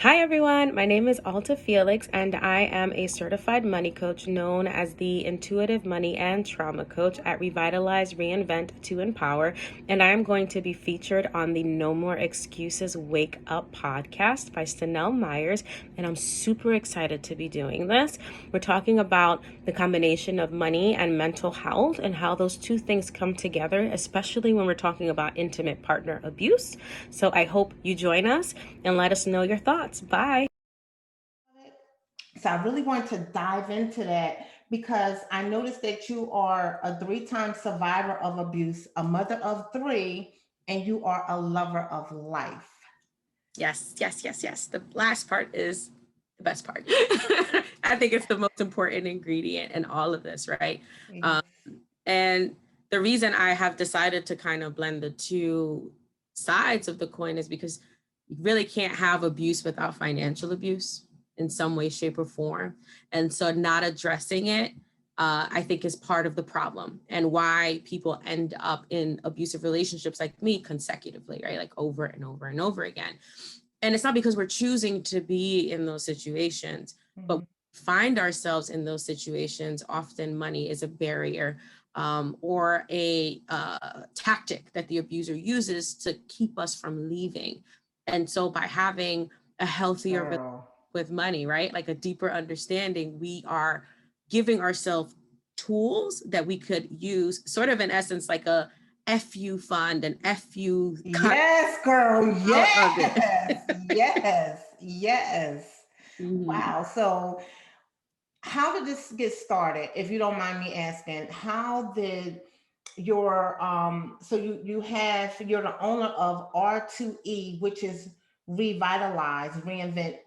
Hi everyone, my name is Alta Felix and I am a certified money coach known as the Intuitive Money and Trauma Coach at Revitalize, Reinvent to Empower. And I am going to be featured on the No More Excuses Wake Up podcast by Stenell Myers. And I'm super excited to be doing this. We're talking about the combination of money and mental health and how those two things come together, especially when we're talking about intimate partner abuse. So I hope you join us and let us know your thoughts. Bye. So I really want to dive into that because I noticed that you are a three-time survivor of abuse, a mother of three, and you are a lover of life. Yes, yes, yes, yes. The last part is the best part. I think it's the most important ingredient in all of this, right? Um, Yes. and the reason I have decided to kind of blend the two sides of the coin is because you really can't have abuse without financial abuse in some way, shape, or form. And so not addressing it, I think, is part of the problem and why people end up in abusive relationships like me consecutively, right? Like over and over and over again. And it's not because we're choosing to be in those situations, but Mhm. find ourselves in those situations. Often money is a barrier, or a tactic that the abuser uses to keep us from leaving. And so by having a healthier relationship Girl. with money, right? Like a deeper understanding, we are giving ourselves tools that we could use, sort of in essence, like a FU fund and FU kind Yes, girl. out of it. Yes. Yes. Yes. Mhm. Wow. So how did this get started? If you don't mind me asking, how did your so you're the owner of R2E, which is revitalize, reinvent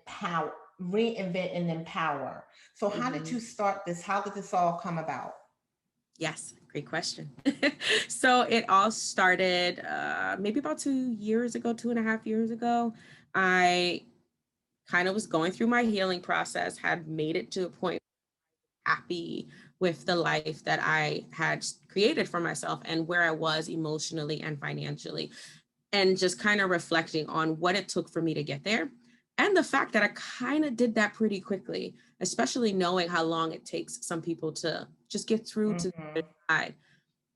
and empower. So how did you Mhm. start this? How did this all come about? Yes, great question. So it all started maybe about 2 years ago, 2.5 years ago. I kind of was going through my healing process, had made it to a point happy with the life that I had created for myself and where I was emotionally and financially, and just kind of reflecting on what it took for me to get there. And the fact that I kind of did that pretty quickly, especially knowing how long it takes some people to just get through to the other Mm-hmm. side.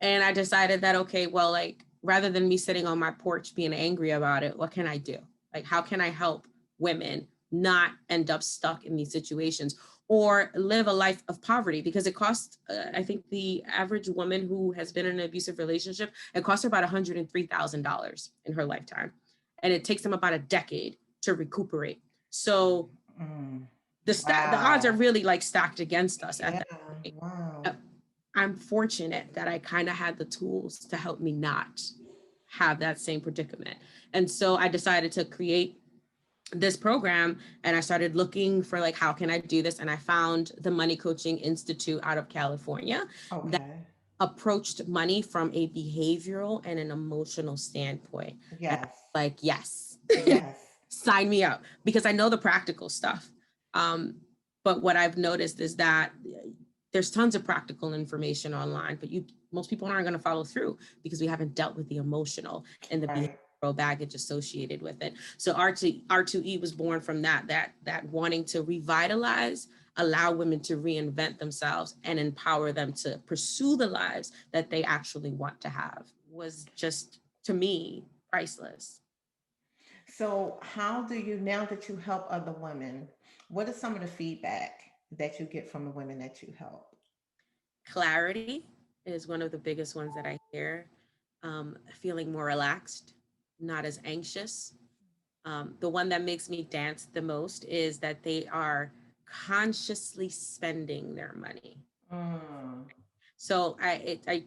And I decided that, okay, well, like rather than me sitting on my porch being angry about it, what can I do? Like, how can I help women not end up stuck in these situations or live a life of poverty? Because it costs, I think the average woman who has been in an abusive relationship, it costs her about $103,000 in her lifetime. And it takes them about a decade to recuperate. So Mm. the odds are Wow. really like stacked against us at Yeah. that point. Wow. Uh, I'm fortunate that I kind of had the tools to help me not have that same predicament. And so I decided to create this program, and I started looking for like how can I do this, and I found the Money Coaching Institute out of California that Okay. approached money from a behavioral and an emotional standpoint. And I Yes. was like, yes, Yes. sign me up, because I know the practical stuff. Um, but what I've noticed is that there's tons of practical information online, but most people aren't going to follow through because we haven't dealt with the emotional and the Right. behavioral baggage associated with it. So R2E was born from that wanting to revitalize, allow women to reinvent themselves and empower them to pursue the lives that they actually want to have, was just, to me, priceless. So, how do you, now that you help other women, what is some of the feedback that you get from the women that you help? Clarity is one of the biggest ones that I hear. Feeling more relaxed, not as anxious. The one that makes me dance the most is that they are consciously spending their money. Mm, So I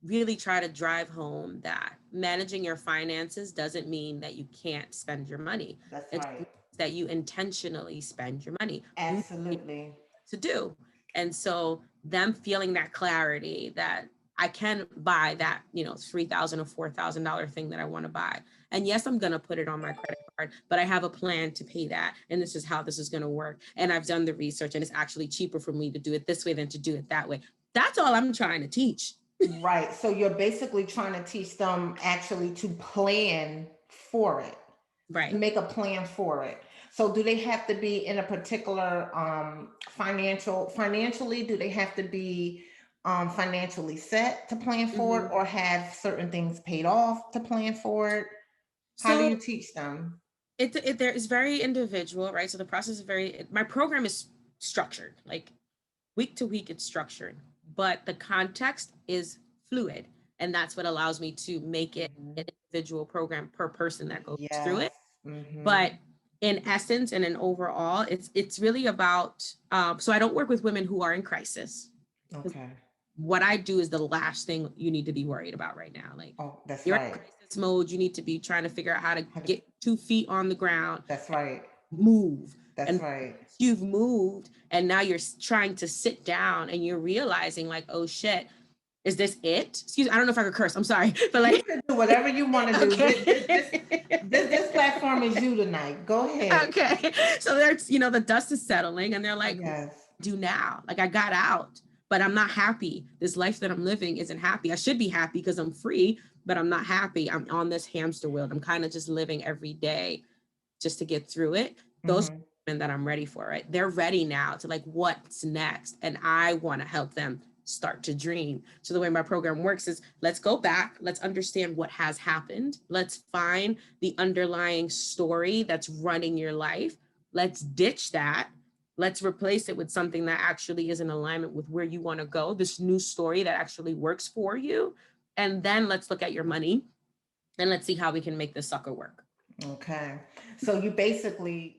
really try to drive home that managing your finances doesn't mean that you can't spend your money. that's It right. means that you intentionally spend your money Absolutely. to do. And so them feeling that clarity that I can buy that, $3,000 or $4,000 thing that I want to buy. And yes, I'm going to put it on my credit card, but I have a plan to pay that. And this is how this is going to work. And I've done the research, and it's actually cheaper for me to do it this way than to do it that way. That's all I'm trying to teach. Right. So, you're basically trying to teach them actually to plan for it, Right. make a plan for it. So do they have to be in a particular financially, do they have to be financially set to plan for it, Mhm. or have certain things paid off to plan for it? How do you So teach them? it there is very individual, right? So the process is my program is structured, like week to week it's structured, but the context is fluid. And that's what allows me to make it an Mhm. individual program per person that goes through Yes. it. Mm-hmm. But in essence and in overall, it's really about so I don't work with women who are in crisis. Okay. What I do is the last thing you need to be worried about right now. Like Oh, that's you're in right. crisis mode, you need to be trying to figure out how to How to- get 2 feet on the ground, That's right. move. That's And right. you've moved and now you're trying to sit down and you're realizing like, oh shit, is this it? Excuse me, I don't know if I could curse. I'm sorry. But You like can do whatever you want to do. This okay. platform is you tonight. Go ahead. Okay. So there's, the dust is settling and they're like, what Yes. do I do now? Like I got out, but I'm not happy. This life that I'm living isn't happy. I should be happy because I'm free, but I'm not happy. I'm on this hamster wheel. I'm kind of just living every day just to get through it. Those Mm-hmm. women that I'm ready for, right? They're ready now to like, what's next? And I want to help them start to dream. So the way my program works is let's go back, let's understand what has happened. Let's find the underlying story that's running your life. Let's ditch that. Let's replace it with something that actually is in alignment with where you want to go, this new story that actually works for you. And then let's look at your money and let's see how we can make this sucker work. Okay. So you basically